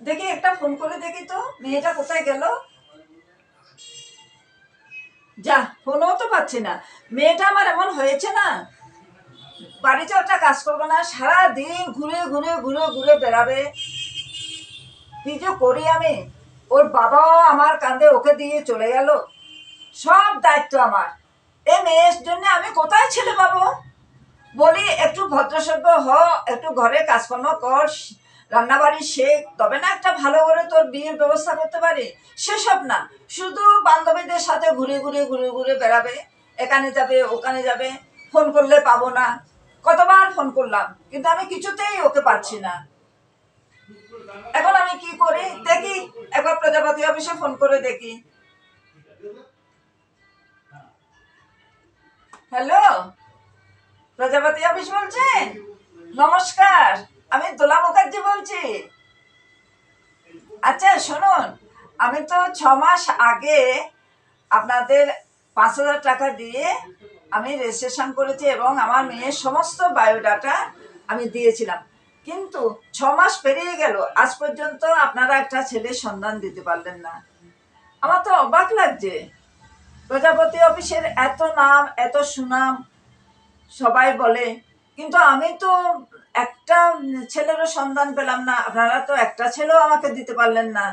দেখি একটা ফোন করে দেখি তো মেয়েটা কোথায় গেল। যা, ফোনও তো পাচ্ছি না। মেয়েটা আমার এমন হয়েছে না, বাড়িতে একটা কাজ করবো না, সারাদিন ঘুরে ঘুরে ঘুরে ঘুরে বেড়াবে। কি যে করি আমি। ওর বাবাও আমার কাঁধে ওকে দিয়ে চলে গেল, সব দায়িত্ব আমার। এই মেয়ের জন্য আমি কোথায় ছেলে পাবো? বলি একটু ভদ্রসভ্য হ, একটু ঘরে কাজকর্ম কর, রান্নাবাড়ি শেখ, তবে না একটা ভালো করে তোর বিয়ের ব্যবস্থা করতে পারি। সেসব না, শুধু বান্ধবীদের সাথে ঘুরে ঘুরে ঘুরে ঘুরে বেড়াবে, এখানে যাবে ওখানে যাবে, ফোন করলে পাবো না। কতবার ফোন করলাম কিন্তু আমি কিছুতেই ওকে পাচ্ছি না। এখন আমি কি করি দেখি, একবার প্রজাপতি অফিসে ফোন করে দেখি। হ্যালো, প্রজাপতি অফিস বলছেন? নমস্কার, আমি দোলা মুখার্জি বলছি। আচ্ছা শুনুন, আমি তো 6 মাস আগে আপনাদের 5,000 টাকা দিয়ে আমি রেজিস্ট্রেশন করেছি এবং আমার মেয়ের সমস্ত বায়োডাটা আমি দিয়েছিলাম, কিন্তু 6 মাস পেরিয়ে গেল, আজ পর্যন্ত আপনারা একটা ছেলের সন্ধান দিতে পারলেন না। আমার তো অবাক লাগছে। প্রজাপতি অফিসের এত নাম এত সুনাম সবাই বলে, কিন্তু আমি তো একটা ছেলেরও সন্ধান পেলাম না। আপনারা তো একটা ছেলেও আমাকে দিতে পারলেন না।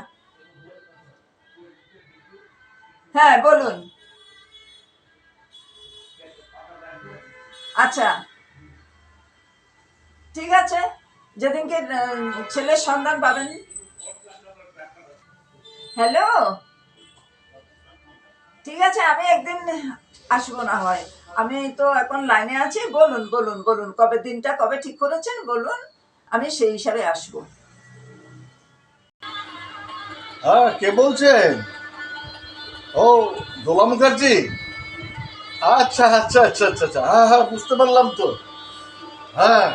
হ্যাঁ বলুন। আচ্ছা ঠিক আছে, যেদিনকে ছেলের সন্ধান পাবেন। হ্যালো, ঠিক আছে, আমি একদিন আসবো না হয়। আমি তো এখন লাইনে আছি, বলুন বলুন বলুন, কবে দিনটা কবে ঠিক করেছেন বলুন, আমি সেই হিসাবে আসবো। হ্যাঁ, কে বলছেন? ও, দোলা মুখার্জি। আচ্ছা আচ্ছা আচ্ছা আচ্ছা আচ্ছা, হ্যাঁ হ্যাঁ, বুঝতে পারলাম তো। হ্যাঁ,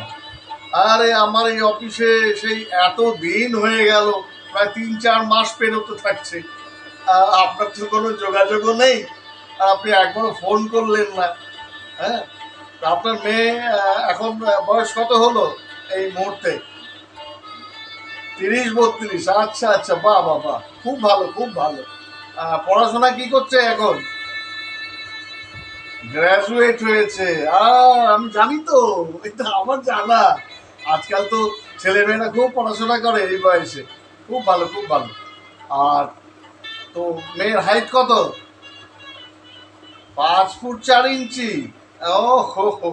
আরে আমার এই অফিসে সেই এত দিন হয়ে গেল, প্রায় 3-4 মাস পেরোতে থাকছে। আপনার তো কোনো যোগাযোগও নেই, আর আপনি একবারও ফোন করলেন না। হ্যাঁ, তা আপনার মেয়ে এখন বয়স কত হলো এই মুহূর্তে? 30-32? আচ্ছা আচ্ছা, বাহ বাহ বাহ, খুব ভালো খুব ভালো। পড়াশোনা কি করছে এখন? গ্রাজুয়েট হয়েছে? আমি জানি তো, এটা আমার জানা। আজকাল তো ছেলেমেয়েরা খুব পড়াশোনা করে এই বয়সে। খুব ভালো খুব ভালো। আর তো মেয়ের হাইট কত? 5 ফুট 4 ইঞ্চি? ও হো হো,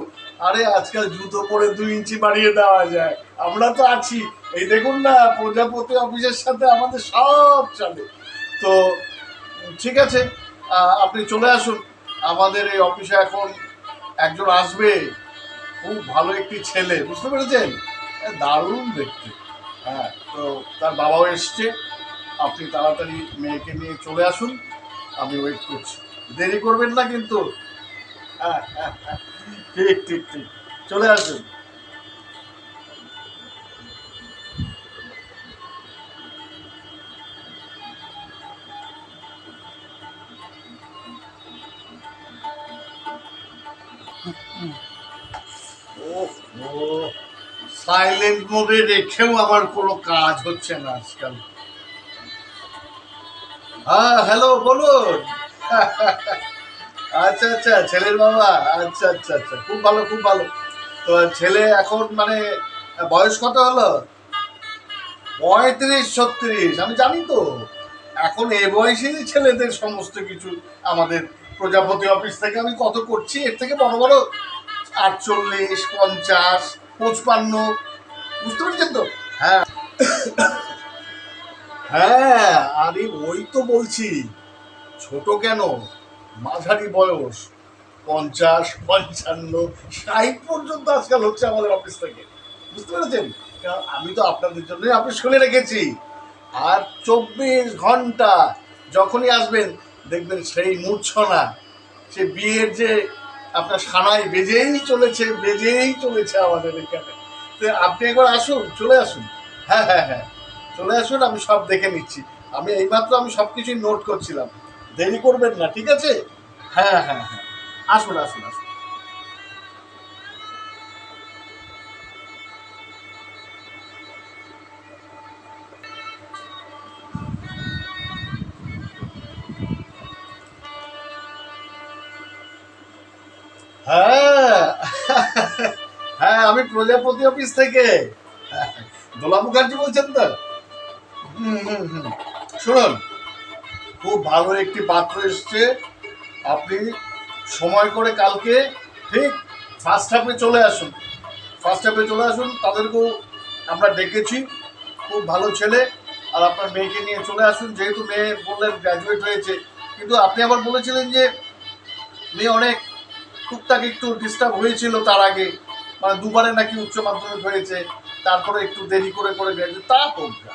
আরে আজকাল জুতো পরে 2 ইঞ্চি বাড়িয়ে দেওয়া যায়। আমরা তো আছি, এই দেখুন না, প্রজাপতি অফিসের সাথে আমাদের সব চলে। তো ঠিক আছে, আপনি চলে আসুন আমাদের এই অফিসে। এখন একজন আসবে, খুব ভালো একটি ছেলে, বুঝতে পেরেছেন? দারুণ দেখতে। হ্যাঁ, তো তার বাবাও এসছে। আপনি তাড়াতাড়ি মেয়েকে নিয়ে চলে আসুন, আমি ওয়েট করছি। দেরি করবেন না কিন্তু। হ্যাঁ হ্যাঁ হ্যাঁ, ঠিক ঠিক ঠিক, চলে আসুন। ওহ ও, সাইলেন্ট মোডে রেখেও আমার কোনো কাজ হচ্ছে না আজকাল। হ্যাঁ হ্যালো, বলুন। আচ্ছা আচ্ছা, ছেলের বাবা। আচ্ছা আচ্ছা আচ্ছা, খুব ভালো খুব ভালো। তো ছেলে এখন মানে বয়স কত হলো? 35-36? আমি জানি তো, এখন এ বয়সেরই ছেলেদের সমস্ত কিছু আমাদের প্রজাপতি অফিস থেকে আমি কত করছি, এর থেকে বড় বড় 48, 50, 55, বুঝতে পেরেছেন তো? হ্যাঁ হ্যাঁ, আরে ওই তো বলছি, ছোট কেন, মাঝারি বয়স, 50, 55, 60 পর্যন্ত আজকাল হচ্ছে আমাদের অফিস থেকে, বুঝতে পেরেছেন? কারণ আমি তো আপনাদের জন্যই অফিস খুলে রেখেছি। আর 24 ঘন্টা যখনই আসবেন দেখবেন সেই মূর্ছনা, সে বিয়ের যে আপনার সানাই বেজেই চলেছে বেজেই চলেছে আমাদের এখানে। আপনি একবার আসুন, চলে আসুন। হ্যাঁ হ্যাঁ হ্যাঁ, চলে আসুন, আমি সব দেখে নিচ্ছি। আমি সবকিছুই নোট করছিলাম। দেরি করবেন না, ঠিক আছে? হ্যাঁ হ্যাঁ হ্যাঁ, আসুন আসুন আসুন। হ্যাঁ হ্যাঁ, আমি প্রজাপতি অফিস থেকে। দোলা মুখার্জি বলছেন তো? হুম হুম হুম। শুনুন, খুব ভালো একটি পাত্র এসছে। আপনি সময় করে কালকে ঠিক ফার্স্ট হাফে চলে আসুন। তাদেরকেও আমরা ডেকেছি। খুব ভালো ছেলে। আর আপনার মেয়েকে নিয়ে চলে আসুন, যেহেতু মেয়ে বললেন গ্র্যাজুয়েট হয়েছে, কিন্তু আপনি আবার বলেছিলেন যে মেয়ে অনেক টুকটাক একটু ডিস্টার্ব হয়েছিল তার আগে, মানে দুবারে নাকি উচ্চ মাধ্যমিক হয়েছে, তারপরে একটু দেরি করে করে গ্র্যাজুয়েট। তা হোক না,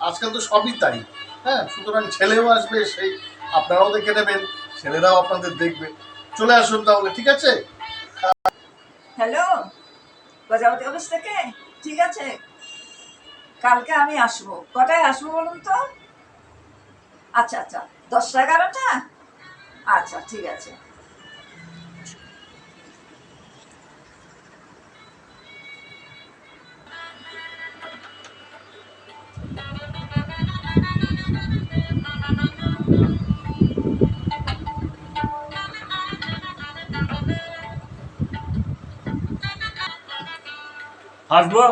আজকাল তো সবই তাই। হ্যাঁ, সুতরাং ছেলেও আসবে, সেই আপনারাও দেখে নেবেন, ছেলেরাও আপনাদের দেখবে। চলে আসুন তাহলে, ঠিক আছে? হ্যালো, প্রজাপতি অফিস থেকে? ঠিক আছে, কালকে আমি আসবো। কটায় আসবো বলুন তো? আচ্ছা আচ্ছা, 10টা 11টা? আচ্ছা ঠিক আছে। হাসবো?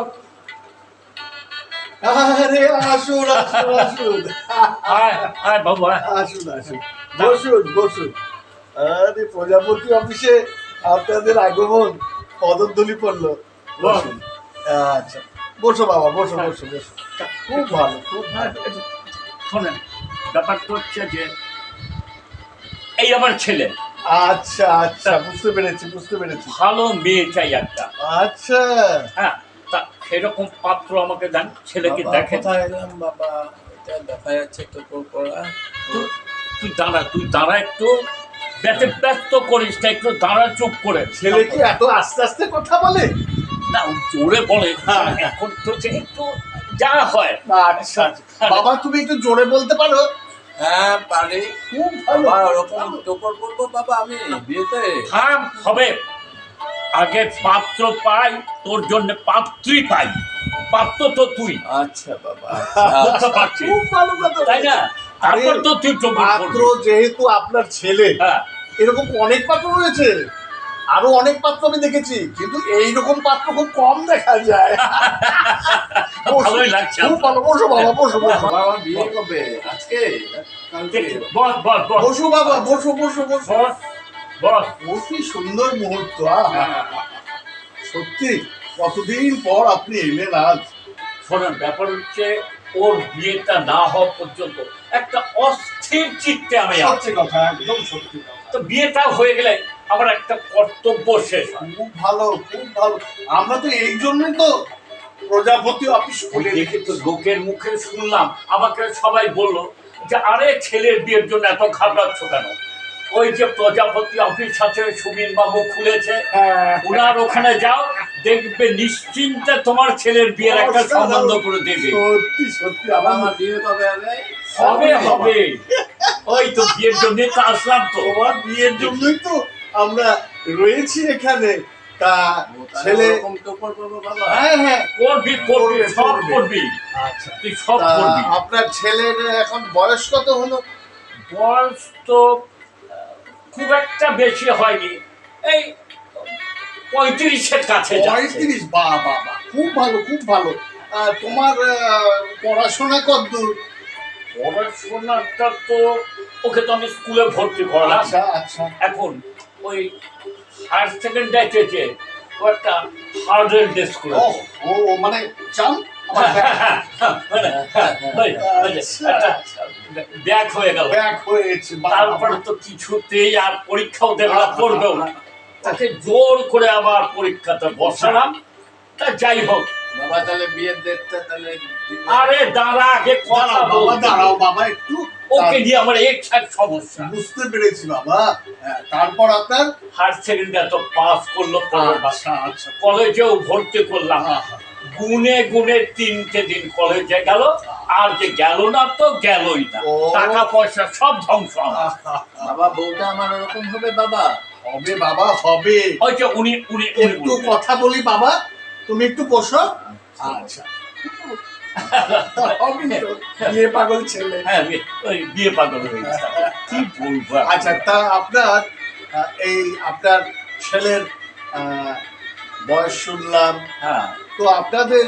আরে আসুন আসুন আসুন। আয় আয় বাবু আয়। আসুন আসুন, বসুন বসুন। আরে প্রজাপতি অফিসে আপনাদের আগমন, পদধ্বনি পড়লো। বসুন। আচ্ছা, বসো বাবা, বসো বসো বসো। খুব ভালো, খুব ভালো। শোনেন, ব্যাপারটা হচ্ছে যে এই আমার ছেলে, আচ্ছা আচ্ছা, বুঝতে পেরেছি বুঝতে পেরেছি। ভালো মেয়ে চাই একটা। আচ্ছা হ্যাঁ, তা সেরকম পাত্র আমাকে দেন, ছেলেকে বাবা, দেখেন। কোথায় এলাম বাবা? এটা দেখা যাচ্ছে তো পড়া। তুই তুই দাঁড়া একটু, ব্যস্ত করিস না, একটু দাঁড়া চুপ করে। ছেলে কি এত আস্তে আস্তে কথা বলে? না, জোরে বলে। হ্যাঁ। এখন তো যে একটু যা হয়। আচ্ছা বাবা, তুমি একটু জোরে বলতে পারো? হ্যাঁ পারি। খুব ভালো। বাবা ওরকম টোপর করবো বাবা আমি বিয়েতে? থাম, হবে। আগে পাত্র পাই, তোর জন্য পাত্রী পাই। পাত্র তো তুই, আচ্ছা বাবা, বুঝতে পারছিস? খুব ভালো কথা তাই না? বলেছো। তারপর আরে, তো তুই চোখ পাত্র যেহেতু আপনার ছেলে, হ্যাঁ, এরকম অনেক পাত্র রয়েছে। আরো অনেক পাত্র আমি দেখেছি, কিন্তু এইরকম পাত্র খুব কম দেখা যায়। ভালোই লাগছে। খুব ভালো, বসো বাবা, বসো বসো। বাবা বিয়ে কবে? আজকে? কালকে? বস বস বস বসো বাবা, বসো বসো বসো। বস বস। ও কি সুন্দর মুহূর্ত। আহা, সত্যি কতদিন পর আপনি এলেন আজ। শোনেন, ব্যাপার হচ্ছে ওর বিয়েটা না হওয়া পর্যন্ত একটা অস্থির চিত্তে আমি আছি। সত্যি কথা, একদম সত্যি কথা। তো বিয়েটা হয়ে গেলে আমার একটা কর্তব্য শেষ হয়। খুব ভালো, খুব ভালো। আমরা তো এই জন্যই তো প্রজাপতি অফিস ওই খুলে দেখে তো লোকের মুখে শুনলাম, আমাকে সবাই বললো যে আরে ছেলের বিয়ের জন্য এত ঘাবড়াচ্ছ কেন? ওই যে প্রজাপতি অফিস আছে, সুবীর বাবু খুলেছে, ওনার ওখানে যাও, দেখবে নিশ্চিন্তে তোমার ছেলের বিয়ের একটা সম্বন্ধ করে দেবে। সত্যি সত্যি বাবা আমার আমার বিয়ে কবে হবে? হবে হবে, ওই তো বিয়ের জন্য তো আসলাম তো। তোমার বিয়ের জন্যই তো আমরা রয়েছি এখানে। তা ছেলে, ওরকম টোপর করবো বাবা? হ্যাঁ হ্যাঁ, করবি করবি, সব করবে। করবি, আচ্ছা, তুই সব তা করবি। আপনার ছেলের এখন বয়স কত হলো? বয়স তো খুব একটা বেশি হয়নি, এই 35-এর কাছে যাচ্ছে। 35? বাহ বাহ বাহ, খুব ভালো খুব ভালো। তোমার পড়াশোনা কতদূর? পড়াশোনাটা তো ওকে তো আমি স্কুলে ভর্তি করলাম। আচ্ছা আচ্ছা। এখন ওই হায়ার সেকেন্ডারিতে যে ও একটা হার্ডওয়্যার ডেস্ক করে ও ও, মানে চাম ব্যাক হয়ে গেল। ব্যাক হয়েছে। বাহ, তারপরে বাহ। তো কিছুতেই আর পরীক্ষাও দেবে না, করবেও না। তাকে জোর করে আবার পরীক্ষাতে বসালাম। তা যাই হোক, বাবা তাহলে বিয়ের ডেটটা তাহলে দিবে? আরে দাঁড়া, আগে কথা দাঁড়াও বাবা, বলতে দে। দাঁড়াও বাবা একটু। ওকে নিয়ে আমার এক সমস্যা। বুঝতে পেরেছি বাবা। হ্যাঁ, তারপর আপনার? হায়ার সেকেন্ডারি তো পাস করলো, আচ্ছা আচ্ছা। কলেজেও ভর্তি করলাম। গুনে গুনে 3টে দিন কলেজে গেল, আর যে গেল না তো গেলই না, ও। টাকা পয়সা সব ধ্বংস আমার। বাবা বউটা আমার ওরকম হবে বাবা? হবে বাবা, হবে। ওই যে উনি উনি একটু কথা বলি বাবা, তুমি একটু বসো। আচ্ছা, হবে তো, বিয়ে পাগল ছেলে। হ্যাঁ, ওই বিয়ে পাগল হয়েছে, কি বলবো আর। আচ্ছা, তা আপনার এই আপনার ছেলের বয়স শুনলাম, হ্যাঁ তো আপনাদের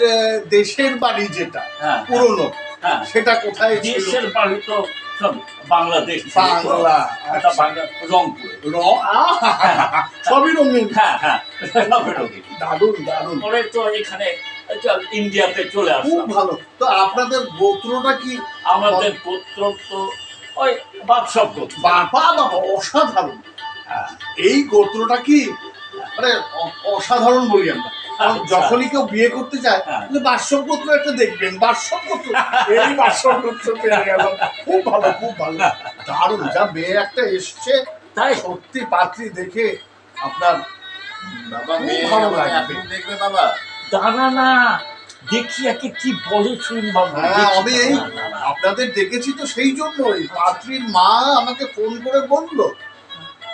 দেশের বাড়ি যেটা হ্যাঁ পুরনো, হ্যাঁ, সেটা কোথায় ছিল? দেশের বাড়ি তো সব বাংলাদেশ ছিল তো। বাংলা, এটা বাংলা রংপুরে। সবই রঙিন। হ্যাঁ হ্যাঁ, সবই রঙিন। দারুণ দারুণ, পরে তো এখানে ইন্ডিয়াতে চলে খুব আসলাম। ভালো। তো আপনাদের গোত্রটা কি? আমাদের পুত্র তো ওই বাদশাহ গোত্র। বাবা বাবা, অসাধারণ। হ্যাঁ, এই গোত্রটা কি মানে অসাধারণ বলি আমরা। কারণ আচ্ছা। যখনই কেউ বিয়ে করতে যায় হ্যাঁ। তাহলে বাৎসব গোত্র একটা দেখবেন, বাৎসব গোত্র, এই বাৎসব গোত্র পেয়ে গেল। খুব ভালো, খুব ভালো, দারুণ। যা মেয়ে একটা এসছে, তাই সত্যি পাত্রী দেখে আপনার বাবা খুব মেয়ে ভালো আমাকে লাগবে। এখন দেখবে বাবা? দাঁড়া না, দেখি একে কি বলে শুন বাবু। হ্যাঁ, আমি এই আপনাদের দেখেছি তো সেই জন্যই পাত্রীর মা আমাকে ফোন করে বললো,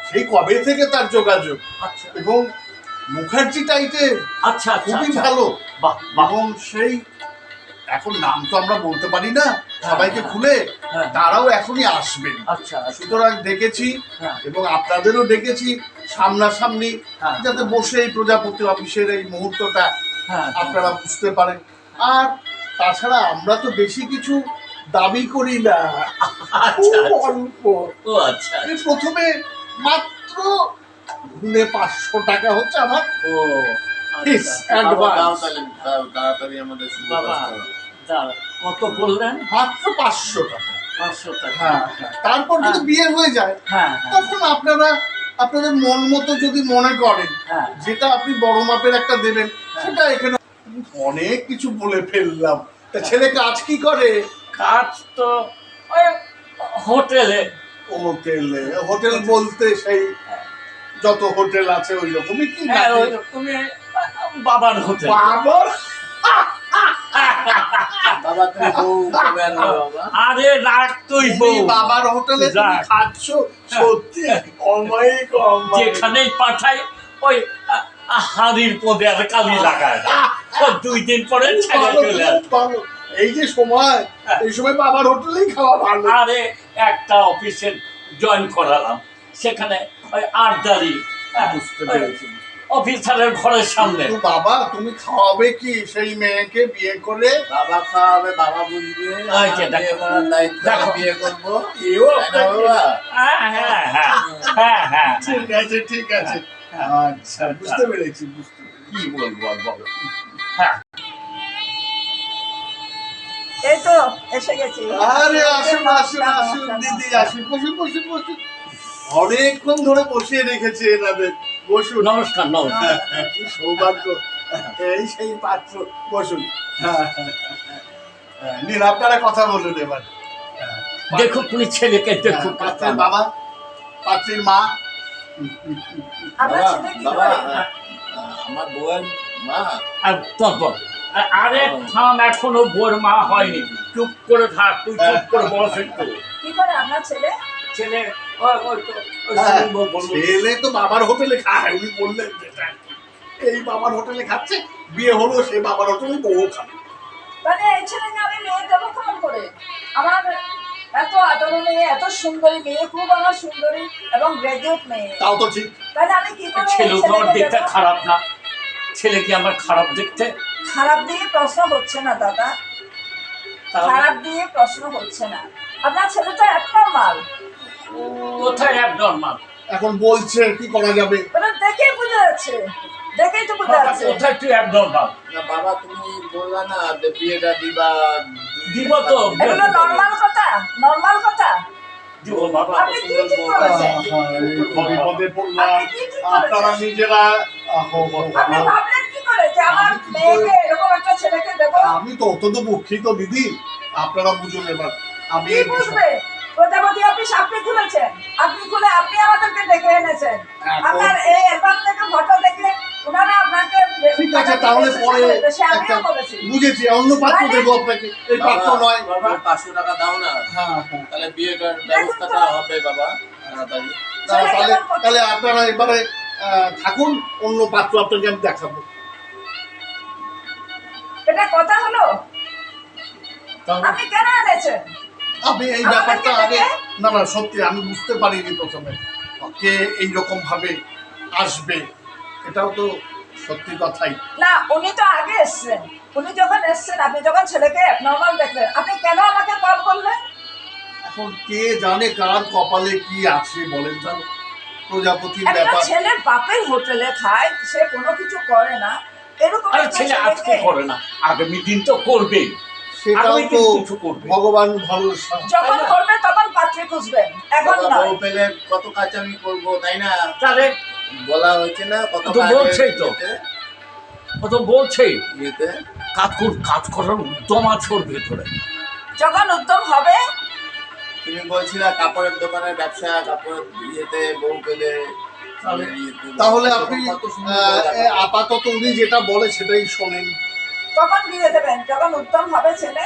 সেই কবে থেকে তার যোগাযোগ, আচ্ছা এবং মুখার্জি টাইপের, আচ্ছা খুবই আচ্ছা, ভালো। বাহ বাহ, এবং সেই এখন নাম তো আমরা বলতে পারি না সবাইকে হ্যাঁ, খুলে, হ্যাঁ। তারাও এখনই আসবেন। আচ্ছা আচ্ছা, সুতরাং দেখেছি হ্যাঁ এবং আপনাদেরও দেখেছি সামনাসামনি, হ্যাঁ, যাতে বসে এই প্রজাপতি অফিসের এই মুহূর্তটা হ্যাঁ আপনারা বুঝতে পারেন। আর তাছাড়া আমরা তো বেশি কিছু দাবি করি না, আচ্ছা খুব আচ্ছা, অল্প। ও আচ্ছা এই প্রথমে মাত্র 500 টাকা হচ্ছে আমার ও ফিস আচ্ছা। বাবা দাও অ্যাডভান্স, তাহলে, দাও তাড়াতাড়ি আমাদের শুভ বাবা কাজ করো। দাঁড়া, কত বললেন? মাত্র 500 টাকা। 500 টাকা। হ্যাঁ হ্যাঁ, তারপর যদি বিয়ে হয়ে যায় হ্যাঁ হ্যাঁ তখন আপনারা আপনাদের মন মতো যদি মনে করেন হ্যাঁ, যেটা আপনি বড় মাপের একটা দেবেন, সেটা এখানে। অনেক কিছু বলে ফেললাম। তা ছেলে কাজ কি করে? কাজ তো ওই হোটেলে। হোটেলে? হোটেল বলতে সেই যত হোটেল আছে ওই রকমই কি? হ্যাঁ, নাকি? ওই তুমি বাবার হোটেল। বাবার? বাবা তুমি বউ কবে আনবে বাবা? আরে রাখ তুই তুমি বউ, বাবার হোটেলে তুমি যাক। খাচ্ছ? সত্যি অমায়িক, অমায়িক। যেখানেই পাঠাই ওই হাড়ির পদে আর কালি লাগায় না। ও 2 দিন পরে ছেড়ে ভালো, চলে খুব আসে। ভালো। এই যে সময়, এই সময় বাবার হোটেলেই খাওয়া ভালো। আরে একটা অফিসে জয়েন করালাম, সেখানে ওই আড্ডারি, বুঝতে পেরেছি। অফিসারের ঘরের সামনে। কিন্তু বাবা, তুমি খাওয়াবে কি সেই মেয়েকে বিয়ে করে? বাবা খাওয়াবে, বাবা বুঝবে। এই যে আমার দেখো। বিয়ে করার দায়িত্ব, দেখো। আমি বিয়ে করবো। এও তাই না বাবা? হ্যাঁ হ্যাঁ হ্যাঁ হ্যাঁ হ্যাঁ, ঠিক আছে, ঠিক আছে। আচ্ছা, বুঝতে পেরেছি, বুঝতে পেরেছি। কি বলবো আর বলো। হ্যাঁ, এই তো এসে গেছি। আরে আসুন আসুন আসুন দিদি, আসুন, বসুন বসুন বসুন। অনেকক্ষণ ধরে বসিয়ে রেখেছে এনাদের, বসুন। নমস্কার নমস্কার। কি সৌভাগ্য, এই সেই পাত্র, বসুন। নিন, আপনারা কথা বলুন এবার। দেখুক তুমি ছেলেকে, দেখুক পাত্রের বাবা, পাত্রীর মা। আপনার বাবা, ছেলে কি বাবা, করে? আমার বউয়ের মা। আর তারপর আরে থাম, এখনো বোর মা হয়নি, চুপ করে থাক, তুই চুপ করে বস একটু। কি করে আপনার ছেলে? ছেলে ওই তো ওই হ্যাঁ, সুনীল বাবু বললো। ছেলে তো বাবার হোটেলে খায়, উনি বললেন যেটা আর কি। এই বাবার হোটেলে খাচ্ছে, বিয়ে হলো সে বাবার হোটেলে, বউ খাবে। মানে এই ছেলেকে আমি মেয়ে দেবো কেমন করে? আমার এত আদরের মেয়ে, এত সুন্দরী মেয়ে, খুব আমার সুন্দরী এবং গ্রাজুয়েট মেয়ে, তাও তো ঠিক। তাহলে আমি কি করে এই ছেলেও তো আমার ছেলেকে দেখতে দেবো? খারাপ না, ছেলে কি আমার খারাপ দেখতে? খারাপ দিয়ে প্রশ্ন হচ্ছে না দাদা, তাহলে খারাপ দিয়ে প্রশ্ন হচ্ছে না। আপনার ছেলে তো অ্যাবনরমাল, কোথায় অ্যাবনরমাল? এখন বলছে কি করা যাবে? ওটা দেখেই বোঝা যাচ্ছে, দেখেই তো বোঝা যাচ্ছে। কোথায় তুই অ্যাবনরমাল? না বাবা তুমি বললা না যে বিয়েটা দিবা। দিব তো, এগুলো নর্মাল কথা, নর্মাল কথা। দিব বাবা। আপনি কি ঠিক করেছেন? বিপদে পড়লাম, আপনি কি ঠিক করেছেন? আপনারা নিজেরা। আপনি ভাবলেন কি করে যে আমার মেয়েকে এরকম একটা ছেলেকে দেবো? আমি তো অত্যন্ত দুঃখিত দিদি, আপনারা বুঝুন এবার। আমি কি বুঝবে? প্রজাপতি অফিস আপনি খুলেছেন, আপনি খুলে আপনি আমাদেরকে ডেকে এনেছেন। এখন- আপনার এই অ্যালবাম থেকে ফটো দেখে ওনারা আপনাকে ঠিক আছে, তাহলে পরে সে আমিও একটা বলেছি। বুঝেছি, অন্য পাত্র দেবো আপনাকে, এই পাত্র নয়। বাবা 500 টাকা দাও না, হ্যাঁ হ্যাঁ। তাহলে বিয়েটার ব্যবস্থাটা হবে বাবা তাড়াতাড়ি। তাহলে তাহলে আপনারা এবারে থাকুন, অন্য পাত্র আপনাকে আমি দেখাবো। এটা কথা হলো? তাহলে আপনি কেন এনেছেন? আপনি এই আমাদেরকে ব্যাপারটা আগে, দেখে? না না সত্যি আমি বুঝতে পারিনি প্রথমে কে এইরকম ভাবে আসবে, এটাও তো সত্যি কথাই। না, উনি তো আগে এসছেন। উনি যখন এসছেন, আপনি যখন ছেলেকে নর্মাল দেখলেন, আপনি কেন আমাকে কল করলেন? এখন কে জানে কার কপালে কি আছে বলেন তো, প্রজাপতির একটা ব্যাপার। ছেলে বাপের হোটেলে খায়, সে কোনো কিছু করে না, এরকম আরে একটা ছেলে আজকে ছেলেকে করে না, আগামী দিন তো করবেই। সেটাও আগামী তো দিন কিছু করবে। ভগবান ভরসা। যখন করবে তখন পাত্রী খুঁজবেন, এখন বাবা নয়। বউ পেলে কত কাজ আমি করবো, তাই না? তাহলে বলা হয়েছে না কত তো কাজ বলছেই তো। ও তো বলছেই ইয়েতে। কাজ করার উদ্যম আছে ওর ভেতরে। যখন উদ্যম হবে, তুমি বলছিলা কাপড়ের দোকানের ব্যবসা, কাপড়ের ইয়েতে বউ পেলে তাহলে আপনি কত সুন্দর করে দেখাবে। আপাতত উনি যেটা বলে সেটাই শোনেন। তখন বিয়ে দেবেন। যখন উদ্যম হবে ছেলে,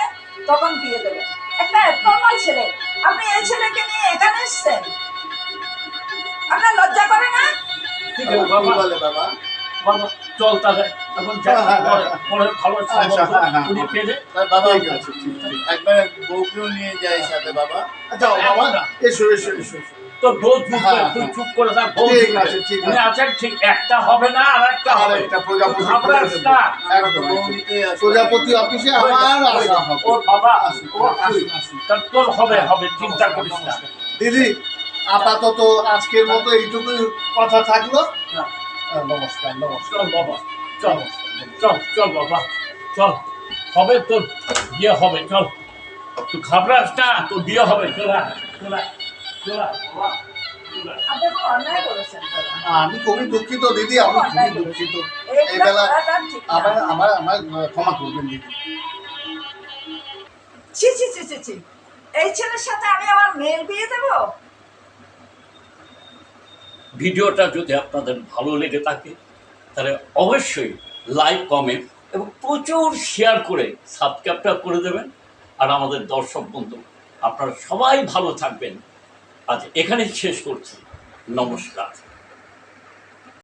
তখন বিয়ে দেবেন। একটা নর্মাল ছেলে, আপনি এই ছেলেকে নিয়ে এখানে এসছেন, আপনার লজ্জা করে না? ঠিক বাবা, আছে কি বাবা, বলে বাবা? বাবা চল তাহলে এখন যাই, পরে ভালো আচ্ছা, হ্যাঁ, হ্যাঁ। উনি পেলে তাই বাবা ঠিক আছে, ঠিক আছে। একবার বউকেও নিয়ে যাই সাথে বাবা। যাও বাবা, এসো এসো এসো এসো। তোর বউ চুপ হ্যাঁ, করে, তুই হ্যাঁ। চুপ করে থাক, বউ ঠিক চুপ আছে, করে। ঠিক উনি আছে। আছেন, ঠিক একটা হবে না, আর একটা আর হবে। একটা প্রজাপতি ঘাবড়াস করে দেবো। না। একদম, বউ একদম। নিতে আসবে। প্রজাপতি অফিসে আমার আসা হবে। ওর বাবা, আসুন, ও আসুন, আসুন। তোর হবে হবে, চিন্তা করিস না। দিদি, আপাতত আজকের মতো এইটুকু কথা থাকলো। নমস্কার নমস্কার। চল বাবা, চল চল চল বাবা, চল, হবে তোর বিয়ে হবে, চল। তুই ঘাবড়াস না, তোর বিয়ে হবে, চলা চলা চলা বাবা, চলা। আপনি খুব অন্যায় করেছেন দাদা। আমি খুবই দুঃখিত দিদি, আমি খুবই দুঃখিত। এই এইগুলো বেলা করাটা ঠিক না। আমার আমার আমার ক্ষমা করবেন দিদি। ছি ছি ছি ছি ছি, এই ছেলের সাথে আমি আমার মেয়ের বিয়ে দেবো? ভিডিওটা যদি আপনাদের ভালো লেগে থাকে তাহলে অবশ্যই লাইক, কমেন্ট এবং প্রচুর শেয়ার করে সাবস্ক্রাইবটা করে দেবেন। আর আমাদের দর্শক বন্ধু, আপনারা সবাই ভালো থাকবেন। আজ এখানেই শেষ করছি। নমস্কার।